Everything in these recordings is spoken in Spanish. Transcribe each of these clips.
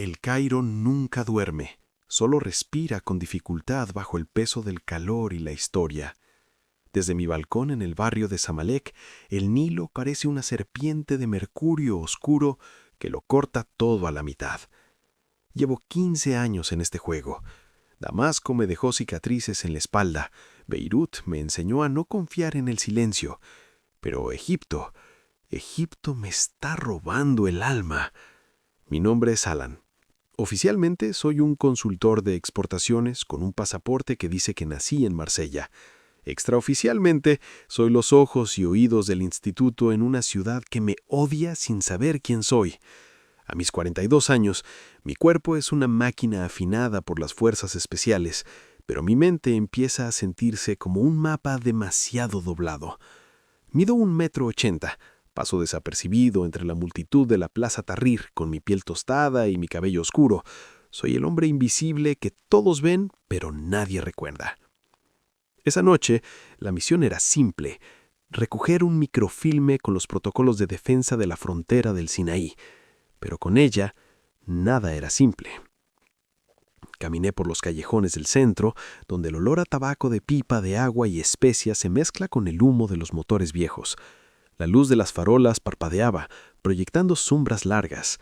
El Cairo nunca duerme, solo respira con dificultad bajo el peso del calor y la historia. Desde mi balcón en el barrio de Zamalek, el Nilo parece una serpiente de mercurio oscuro que lo corta todo a la mitad. Llevo 15 años en este juego. Damasco me dejó cicatrices en la espalda. Beirut me enseñó a no confiar en el silencio. Pero Egipto me está robando el alma. Mi nombre es Alan. Oficialmente soy un consultor de exportaciones con un pasaporte que dice que nací en Marsella. Extraoficialmente, soy los ojos y oídos del instituto en una ciudad que me odia sin saber quién soy. A mis 42 años, mi cuerpo es una máquina afinada por las fuerzas especiales, pero mi mente empieza a sentirse como un mapa demasiado doblado. Mido 1,80 m. Paso desapercibido entre la multitud de la Plaza Tahrir con mi piel tostada y mi cabello oscuro. Soy el hombre invisible que todos ven, pero nadie recuerda. Esa noche, la misión era simple: recoger un microfilme con los protocolos de defensa de la frontera del Sinaí. Pero con ella, nada era simple. Caminé por los callejones del centro, donde el olor a tabaco de pipa de agua y especias se mezcla con el humo de los motores viejos. La luz de las farolas parpadeaba, proyectando sombras largas.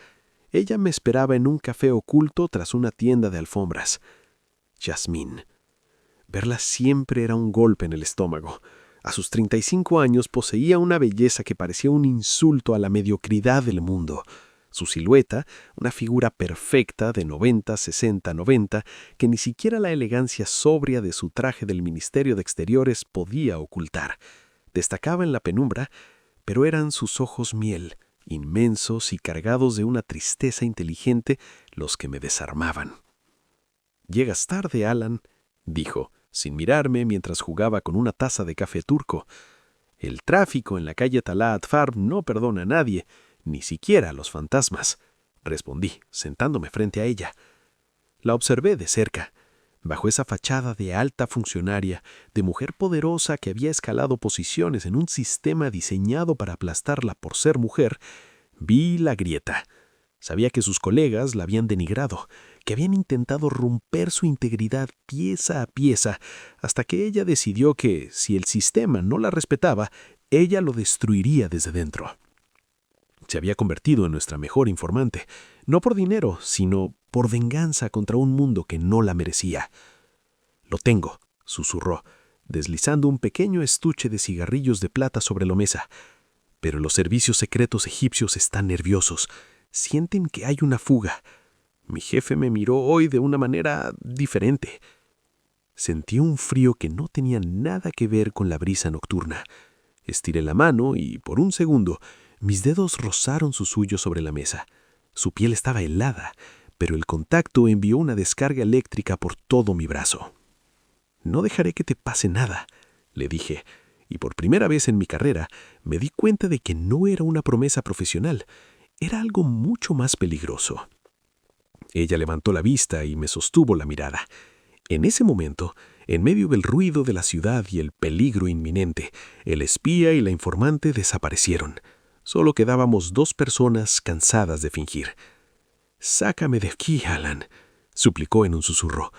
Ella me esperaba en un café oculto tras una tienda de alfombras. Yasmín. Verla siempre era un golpe en el estómago. A sus 35 años poseía una belleza que parecía un insulto a la mediocridad del mundo. Su silueta, una figura perfecta de 90, 60, 90, que ni siquiera la elegancia sobria de su traje del Ministerio de Exteriores podía ocultar. Destacaba en la penumbra, pero eran sus ojos miel, inmensos y cargados de una tristeza inteligente, los que me desarmaban. «Llegas tarde, Alan», dijo, sin mirarme mientras jugaba con una taza de café turco. «El tráfico en la calle Talat Farb no perdona a nadie, ni siquiera a los fantasmas», respondí, sentándome frente a ella. La observé de cerca. Bajo esa fachada de alta funcionaria, de mujer poderosa que había escalado posiciones en un sistema diseñado para aplastarla por ser mujer, vi la grieta. Sabía que sus colegas la habían denigrado, que habían intentado romper su integridad pieza a pieza, hasta que ella decidió que, si el sistema no la respetaba, ella lo destruiría desde dentro. Se había convertido en nuestra mejor informante, no por dinero, sino por venganza contra un mundo que no la merecía. «Lo tengo», susurró, deslizando un pequeño estuche de cigarrillos de plata sobre la mesa. «Pero los servicios secretos egipcios están nerviosos. Sienten que hay una fuga. Mi jefe me miró hoy de una manera diferente». Sentí un frío que no tenía nada que ver con la brisa nocturna. Estiré la mano y, por un segundo, mis dedos rozaron su suyo sobre la mesa. Su piel estaba helada, pero el contacto envió una descarga eléctrica por todo mi brazo. «No dejaré que te pase nada», le dije, y por primera vez en mi carrera me di cuenta de que no era una promesa profesional, era algo mucho más peligroso. Ella levantó la vista y me sostuvo la mirada. En ese momento, en medio del ruido de la ciudad y el peligro inminente, el espía y la informante desaparecieron. Solo quedábamos 2 personas cansadas de fingir. «Sácame de aquí, Alan», suplicó en un susurro,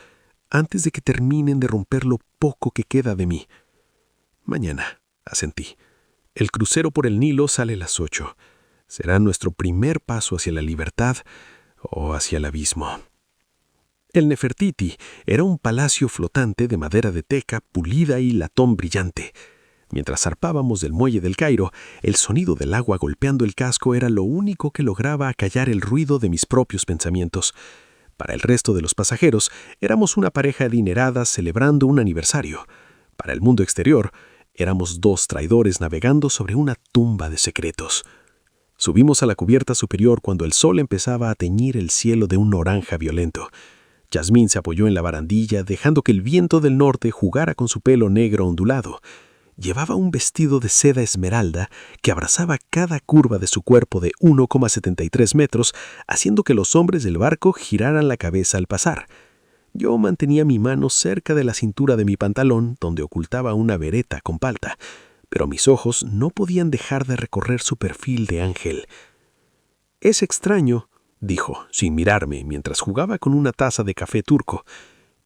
«antes de que terminen de romper lo poco que queda de mí». «Mañana», asentí. «El crucero por el Nilo sale a las 8. Será nuestro primer paso hacia la libertad o hacia el abismo». El Nefertiti era un palacio flotante de madera de teca pulida y latón brillante. Mientras zarpábamos del muelle del Cairo, el sonido del agua golpeando el casco era lo único que lograba acallar el ruido de mis propios pensamientos. Para el resto de los pasajeros, éramos una pareja adinerada celebrando un aniversario. Para el mundo exterior, éramos 2 traidores navegando sobre una tumba de secretos. Subimos a la cubierta superior cuando el sol empezaba a teñir el cielo de un naranja violento. Yasmín se apoyó en la barandilla, dejando que el viento del norte jugara con su pelo negro ondulado. Llevaba un vestido de seda esmeralda que abrazaba cada curva de su cuerpo de 1,73 metros, haciendo que los hombres del barco giraran la cabeza al pasar. Yo mantenía mi mano cerca de la cintura de mi pantalón, donde ocultaba una bereta con palta, pero mis ojos no podían dejar de recorrer su perfil de ángel. «Es extraño», dijo, sin mirarme, mientras jugaba con una taza de café turco.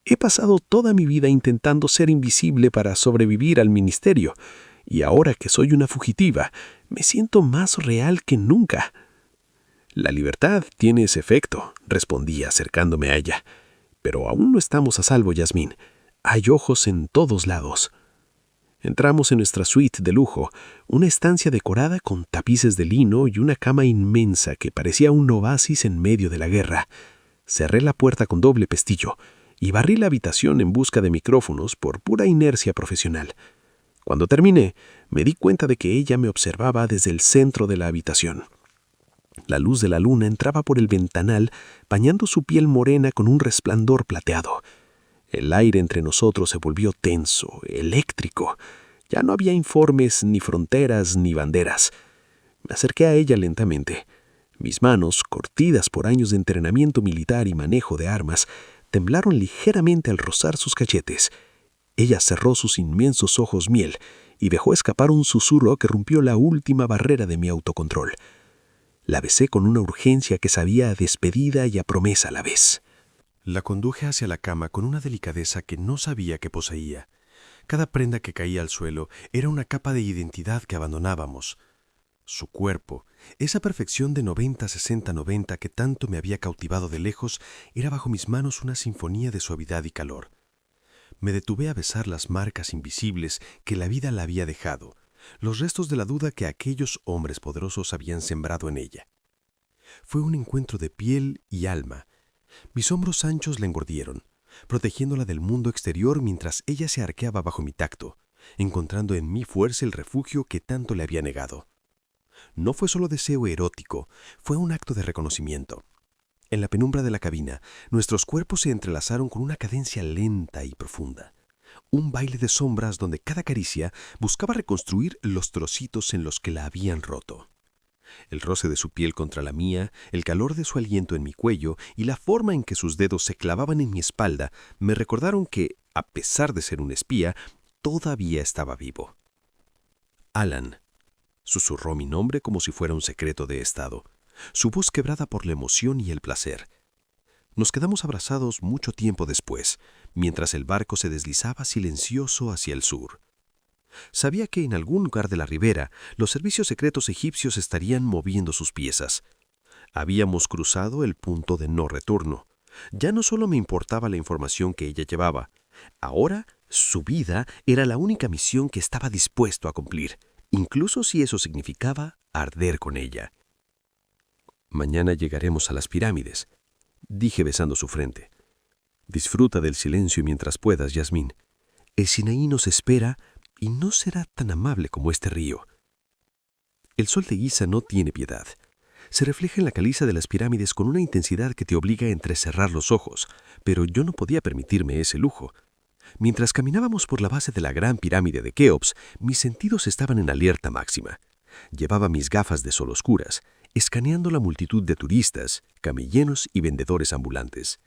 He pasado toda mi vida intentando ser invisible para sobrevivir al ministerio, y ahora que soy una fugitiva, me siento más real que nunca. La libertad tiene ese efecto, respondí acercándome a ella. Pero aún no estamos a salvo, Yasmín. Hay ojos en todos lados. Entramos en nuestra suite de lujo, una estancia decorada con tapices de lino y una cama inmensa que parecía un oasis en medio de la guerra. Cerré la puerta con doble pestillo y barrí la habitación en busca de micrófonos por pura inercia profesional. Cuando terminé, me di cuenta de que ella me observaba desde el centro de la habitación. La luz de la luna entraba por el ventanal, bañando su piel morena con un resplandor plateado. El aire entre nosotros se volvió tenso, eléctrico. Ya no había informes, ni fronteras, ni banderas. Me acerqué a ella lentamente. Mis manos, curtidas por años de entrenamiento militar y manejo de armas, temblaron ligeramente al rozar sus cachetes. Ella cerró sus inmensos ojos miel y dejó escapar un susurro que rompió la última barrera de mi autocontrol. La besé con una urgencia que sabía a despedida y a promesa a la vez. La conduje hacia la cama con una delicadeza que no sabía que poseía. Cada prenda que caía al suelo era una capa de identidad que abandonábamos. Su cuerpo, esa perfección de 90-60-90 que tanto me había cautivado de lejos, era bajo mis manos una sinfonía de suavidad y calor. Me detuve a besar las marcas invisibles que la vida la había dejado, los restos de la duda que aquellos hombres poderosos habían sembrado en ella. Fue un encuentro de piel y alma. Mis hombros anchos la engordieron, protegiéndola del mundo exterior mientras ella se arqueaba bajo mi tacto, encontrando en mi fuerza el refugio que tanto le había negado. No fue solo deseo erótico, fue un acto de reconocimiento. En la penumbra de la cabina, nuestros cuerpos se entrelazaron con una cadencia lenta y profunda. Un baile de sombras donde cada caricia buscaba reconstruir los trocitos en los que la habían roto. El roce de su piel contra la mía, el calor de su aliento en mi cuello y la forma en que sus dedos se clavaban en mi espalda me recordaron que, a pesar de ser un espía, todavía estaba vivo. Alan, susurró mi nombre como si fuera un secreto de estado, su voz quebrada por la emoción y el placer. Nos quedamos abrazados mucho tiempo después, mientras el barco se deslizaba silencioso hacia el sur. Sabía que en algún lugar de la ribera los servicios secretos egipcios estarían moviendo sus piezas. Habíamos cruzado el punto de no retorno. Ya no solo me importaba la información que ella llevaba. Ahora, su vida era la única misión que estaba dispuesto a cumplir, incluso si eso significaba arder con ella. Mañana llegaremos a las pirámides, dije besando su frente. Disfruta del silencio mientras puedas, Yasmín. El Sinaí nos espera y no será tan amable como este río. El sol de Giza no tiene piedad. Se refleja en la caliza de las pirámides con una intensidad que te obliga a entrecerrar los ojos, pero yo no podía permitirme ese lujo. Mientras caminábamos por la base de la gran pirámide de Keops, mis sentidos estaban en alerta máxima. Llevaba mis gafas de sol oscuras, escaneando la multitud de turistas, camelleros y vendedores ambulantes.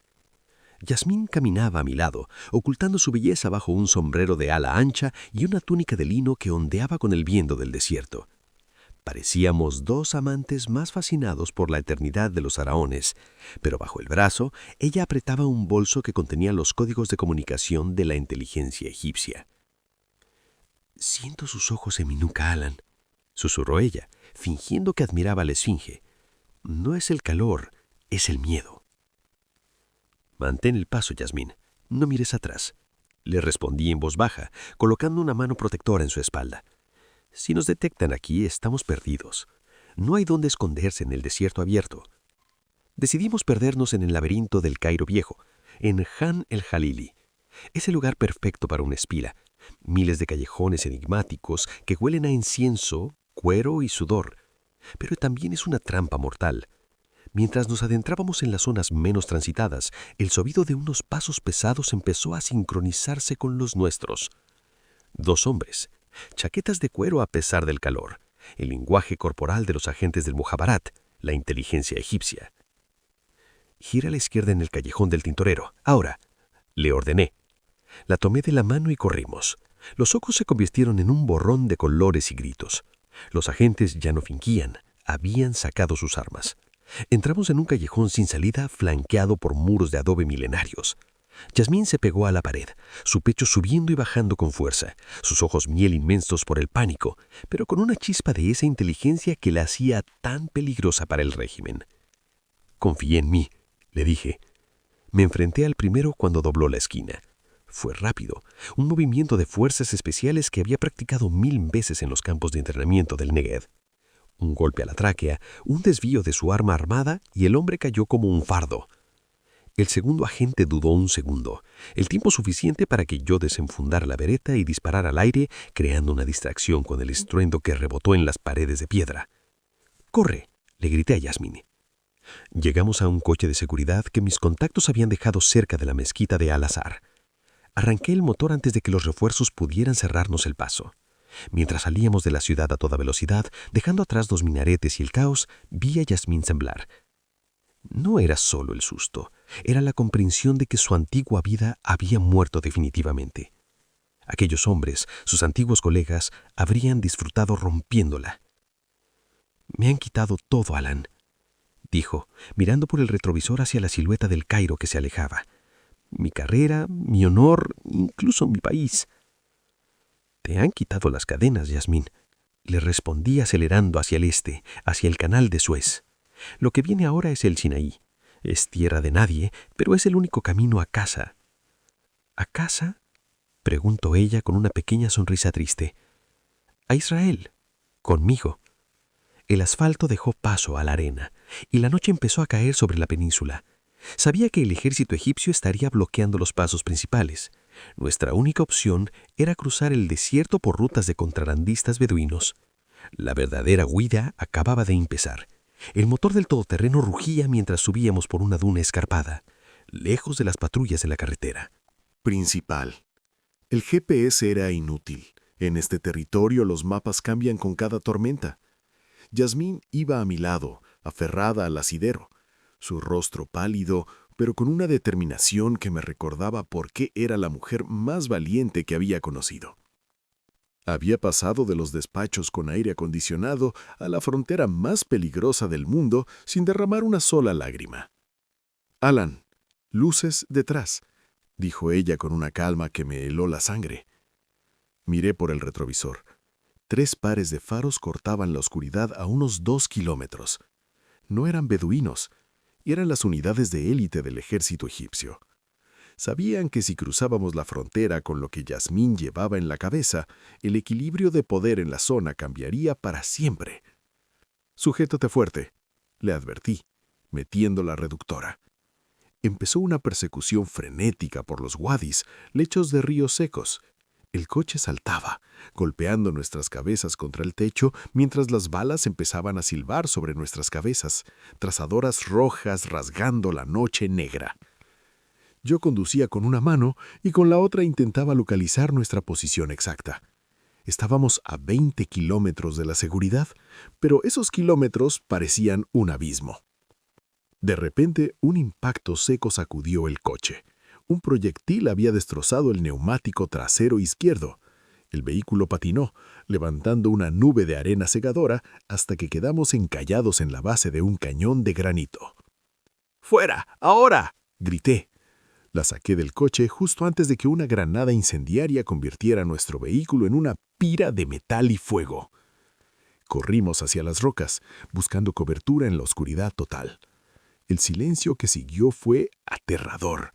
Yasmín caminaba a mi lado, ocultando su belleza bajo un sombrero de ala ancha y una túnica de lino que ondeaba con el viento del desierto. Parecíamos dos amantes más fascinados por la eternidad de los faraones, pero bajo el brazo ella apretaba un bolso que contenía los códigos de comunicación de la inteligencia egipcia. «Siento sus ojos en mi nuca, Alan», susurró ella, fingiendo que admiraba a la esfinge. «No es el calor, es el miedo». «Mantén el paso, Yasmín. No mires atrás», le respondí en voz baja, colocando una mano protectora en su espalda. «Si nos detectan aquí, estamos perdidos. No hay dónde esconderse en el desierto abierto». Decidimos perdernos en el laberinto del Cairo Viejo, en Han el-Jalili. Es el lugar perfecto para una espía. Miles de callejones enigmáticos que huelen a incienso, cuero y sudor. Pero también es una trampa mortal. Mientras nos adentrábamos en las zonas menos transitadas, el sonido de unos pasos pesados empezó a sincronizarse con los nuestros. Dos hombres, chaquetas de cuero a pesar del calor, el lenguaje corporal de los agentes del Muhabarat, la inteligencia egipcia. «Gira a la izquierda en el callejón del tintorero. Ahora», le ordené. La tomé de la mano y corrimos. Los ojos se convirtieron en un borrón de colores y gritos. Los agentes ya no fingían, habían sacado sus armas. Entramos en un callejón sin salida flanqueado por muros de adobe milenarios. Yasmín se pegó a la pared, su pecho subiendo y bajando con fuerza, sus ojos miel inmensos por el pánico, pero con una chispa de esa inteligencia que la hacía tan peligrosa para el régimen. «Confíe en mí», le dije. Me enfrenté al primero cuando dobló la esquina. Fue rápido, un movimiento de fuerzas especiales que había practicado 1000 veces en los campos de entrenamiento del Negev. Un golpe a la tráquea, un desvío de su arma armada y el hombre cayó como un fardo. El segundo agente dudó un segundo, el tiempo suficiente para que yo desenfundara la bereta y disparara al aire, creando una distracción con el estruendo que rebotó en las paredes de piedra. «¡Corre!», le grité a Yasmín. Llegamos a un coche de seguridad que mis contactos habían dejado cerca de la mezquita de Al-Azhar. Arranqué el motor antes de que los refuerzos pudieran cerrarnos el paso. Mientras salíamos de la ciudad a toda velocidad, dejando atrás los minaretes y el caos, vi a Yasmín semblar. No era solo el susto, era la comprensión de que su antigua vida había muerto definitivamente. Aquellos hombres, sus antiguos colegas, habrían disfrutado rompiéndola. «Me han quitado todo, Alan», dijo, mirando por el retrovisor hacia la silueta del Cairo que se alejaba. «Mi carrera, mi honor, incluso mi país». «Te han quitado las cadenas, Yasmín», le respondí acelerando hacia el este, hacia el canal de Suez. «Lo que viene ahora es el Sinaí. Es tierra de nadie, pero es el único camino a casa». «¿A casa?», preguntó ella con una pequeña sonrisa triste. «A Israel, conmigo». El asfalto dejó paso a la arena, y la noche empezó a caer sobre la península. Sabía que el ejército egipcio estaría bloqueando los pasos principales. Nuestra única opción era cruzar el desierto por rutas de contrabandistas beduinos. La verdadera huida acababa de empezar. El motor del todoterreno rugía mientras subíamos por una duna escarpada, lejos de las patrullas de la carretera. Principal. El GPS era inútil. En este territorio los mapas cambian con cada tormenta. Yasmín iba a mi lado, aferrada al asidero, su rostro pálido, pero con una determinación que me recordaba por qué era la mujer más valiente que había conocido. Había pasado de los despachos con aire acondicionado a la frontera más peligrosa del mundo sin derramar una sola lágrima. «Alan, luces detrás», dijo ella con una calma que me heló la sangre. Miré por el retrovisor. 3 pares de faros cortaban la oscuridad a unos 2 kilómetros. No eran beduinos, eran las unidades de élite del ejército egipcio. Sabían que si cruzábamos la frontera con lo que Yasmín llevaba en la cabeza, el equilibrio de poder en la zona cambiaría para siempre. «Sujétate fuerte», le advertí, metiendo la reductora. Empezó una persecución frenética por los wadis, lechos de ríos secos. El coche saltaba, golpeando nuestras cabezas contra el techo mientras las balas empezaban a silbar sobre nuestras cabezas, trazadoras rojas rasgando la noche negra. Yo conducía con una mano y con la otra intentaba localizar nuestra posición exacta. Estábamos a 20 kilómetros de la seguridad, pero esos kilómetros parecían un abismo. De repente, un impacto seco sacudió el coche. Un proyectil había destrozado el neumático trasero izquierdo. El vehículo patinó, levantando una nube de arena cegadora hasta que quedamos encallados en la base de un cañón de granito. «¡Fuera! ¡Ahora!», grité. La saqué del coche justo antes de que una granada incendiaria convirtiera nuestro vehículo en una pira de metal y fuego. Corrimos hacia las rocas, buscando cobertura en la oscuridad total. El silencio que siguió fue aterrador.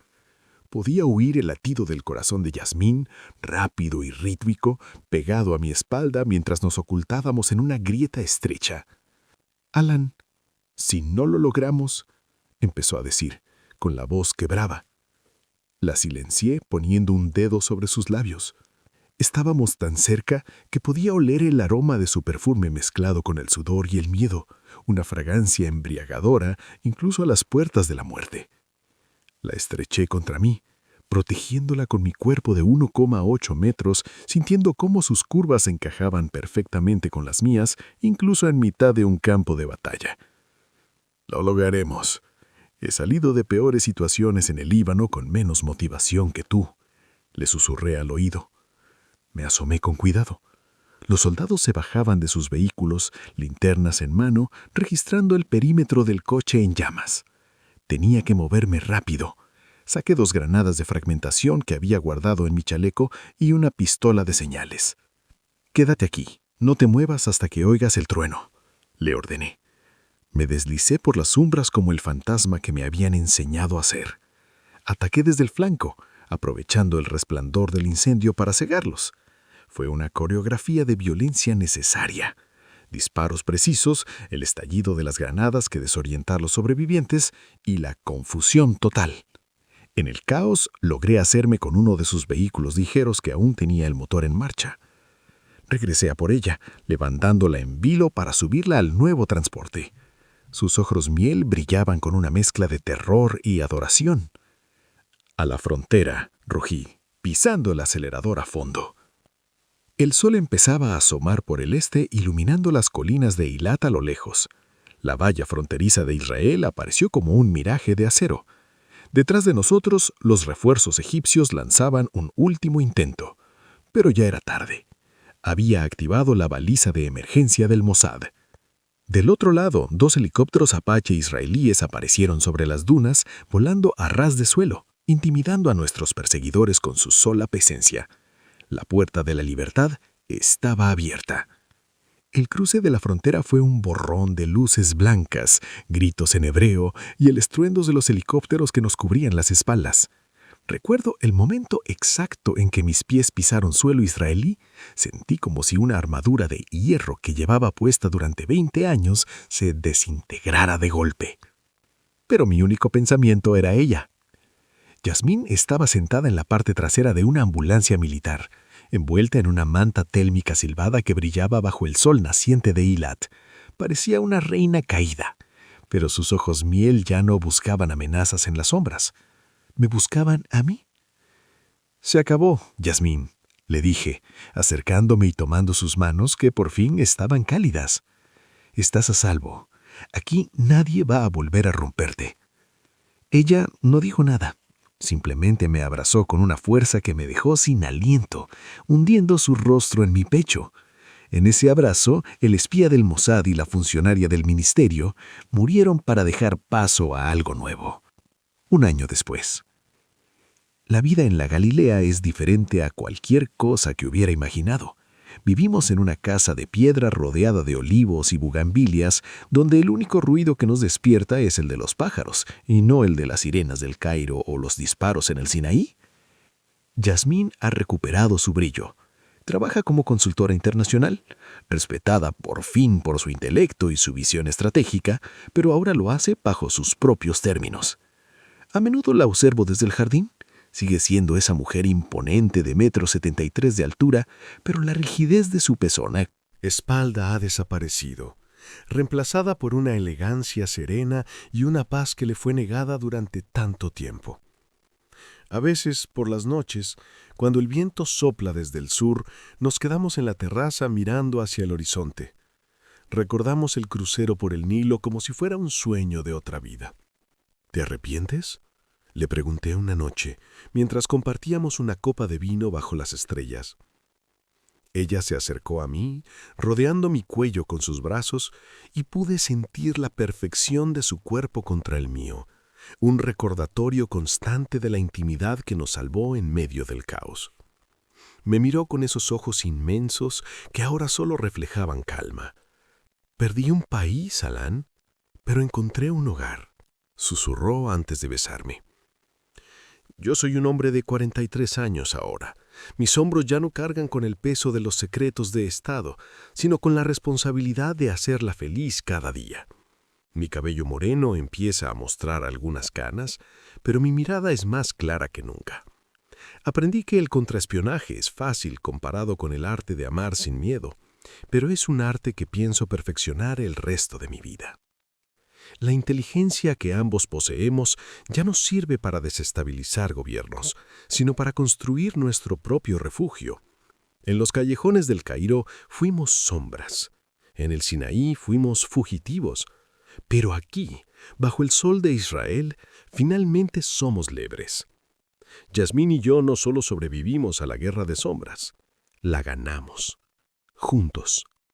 Podía oír el latido del corazón de Yasmín, rápido y rítmico, pegado a mi espalda mientras nos ocultábamos en una grieta estrecha. «Alan, si no lo logramos», empezó a decir, con la voz quebraba. La silencié poniendo un dedo sobre sus labios. Estábamos tan cerca que podía oler el aroma de su perfume mezclado con el sudor y el miedo, una fragancia embriagadora incluso a las puertas de la muerte. La estreché contra mí, protegiéndola con mi cuerpo de 1,8 metros, sintiendo cómo sus curvas encajaban perfectamente con las mías, incluso en mitad de un campo de batalla. «Lo lograremos. He salido de peores situaciones en el Líbano con menos motivación que tú», le susurré al oído. Me asomé con cuidado. Los soldados se bajaban de sus vehículos, linternas en mano, registrando el perímetro del coche en llamas. Tenía que moverme rápido. Saqué 2 granadas de fragmentación que había guardado en mi chaleco y una pistola de señales. «Quédate aquí, no te muevas hasta que oigas el trueno», le ordené. Me deslicé por las umbras como el fantasma que me habían enseñado a hacer. Ataqué desde el flanco, aprovechando el resplandor del incendio para cegarlos. Fue una coreografía de violencia necesaria. Disparos precisos, el estallido de las granadas que desorientar a los sobrevivientes y la confusión total. En el caos logré hacerme con uno de sus vehículos ligeros que aún tenía el motor en marcha. Regresé a por ella, levantándola en vilo para subirla al nuevo transporte. Sus ojos miel brillaban con una mezcla de terror y adoración. «A la frontera», rugí, pisando el acelerador a fondo. El sol empezaba a asomar por el este, iluminando las colinas de Eilat a lo lejos. La valla fronteriza de Israel apareció como un miraje de acero. Detrás de nosotros, los refuerzos egipcios lanzaban un último intento. Pero ya era tarde. Había activado la baliza de emergencia del Mossad. Del otro lado, 2 helicópteros Apache israelíes aparecieron sobre las dunas, volando a ras de suelo, intimidando a nuestros perseguidores con su sola presencia. La puerta de la libertad estaba abierta. El cruce de la frontera fue un borrón de luces blancas, gritos en hebreo y el estruendo de los helicópteros que nos cubrían las espaldas. Recuerdo el momento exacto en que mis pies pisaron suelo israelí. Sentí como si una armadura de hierro que llevaba puesta durante 20 años se desintegrara de golpe. Pero mi único pensamiento era ella. Yasmín estaba sentada en la parte trasera de una ambulancia militar, envuelta en una manta télmica silbada que brillaba bajo el sol naciente de Eilat. Parecía una reina caída, pero sus ojos miel ya no buscaban amenazas en las sombras. ¿Me buscaban a mí? «Se acabó, Yasmín», le dije, acercándome y tomando sus manos que por fin estaban cálidas. «Estás a salvo. Aquí nadie va a volver a romperte». Ella no dijo nada. Simplemente me abrazó con una fuerza que me dejó sin aliento, hundiendo su rostro en mi pecho. En ese abrazo, el espía del Mossad y la funcionaria del ministerio murieron para dejar paso a algo nuevo. 1 año después. La vida en la Galilea es diferente a cualquier cosa que hubiera imaginado. Vivimos en una casa de piedra rodeada de olivos y bugambilias, donde el único ruido que nos despierta es el de los pájaros, y no el de las sirenas del Cairo o los disparos en el Sinaí. Yasmín ha recuperado su brillo. Trabaja como consultora internacional, respetada por fin por su intelecto y su visión estratégica, pero ahora lo hace bajo sus propios términos. A menudo la observo desde el jardín. Sigue siendo esa mujer imponente de 1,73 m de altura, pero la rigidez de su pezona, espalda ha desaparecido, reemplazada por una elegancia serena y una paz que le fue negada durante tanto tiempo. A veces, por las noches, cuando el viento sopla desde el sur, nos quedamos en la terraza mirando hacia el horizonte. Recordamos el crucero por el Nilo como si fuera un sueño de otra vida. ¿Te arrepientes?, le pregunté una noche, mientras compartíamos una copa de vino bajo las estrellas. Ella se acercó a mí, rodeando mi cuello con sus brazos, y pude sentir la perfección de su cuerpo contra el mío, un recordatorio constante de la intimidad que nos salvó en medio del caos. Me miró con esos ojos inmensos que ahora solo reflejaban calma. «Perdí un país, Alan, pero encontré un hogar», susurró antes de besarme. Yo soy un hombre de 43 años ahora. Mis hombros ya no cargan con el peso de los secretos de Estado, sino con la responsabilidad de hacerla feliz cada día. Mi cabello moreno empieza a mostrar algunas canas, pero mi mirada es más clara que nunca. Aprendí que el contraespionaje es fácil comparado con el arte de amar sin miedo, pero es un arte que pienso perfeccionar el resto de mi vida. La inteligencia que ambos poseemos ya no sirve para desestabilizar gobiernos, sino para construir nuestro propio refugio. En los callejones del Cairo fuimos sombras. En el Sinaí fuimos fugitivos. Pero aquí, bajo el sol de Israel, finalmente somos libres. Yasmín y yo no solo sobrevivimos a la guerra de sombras, la ganamos. juntos.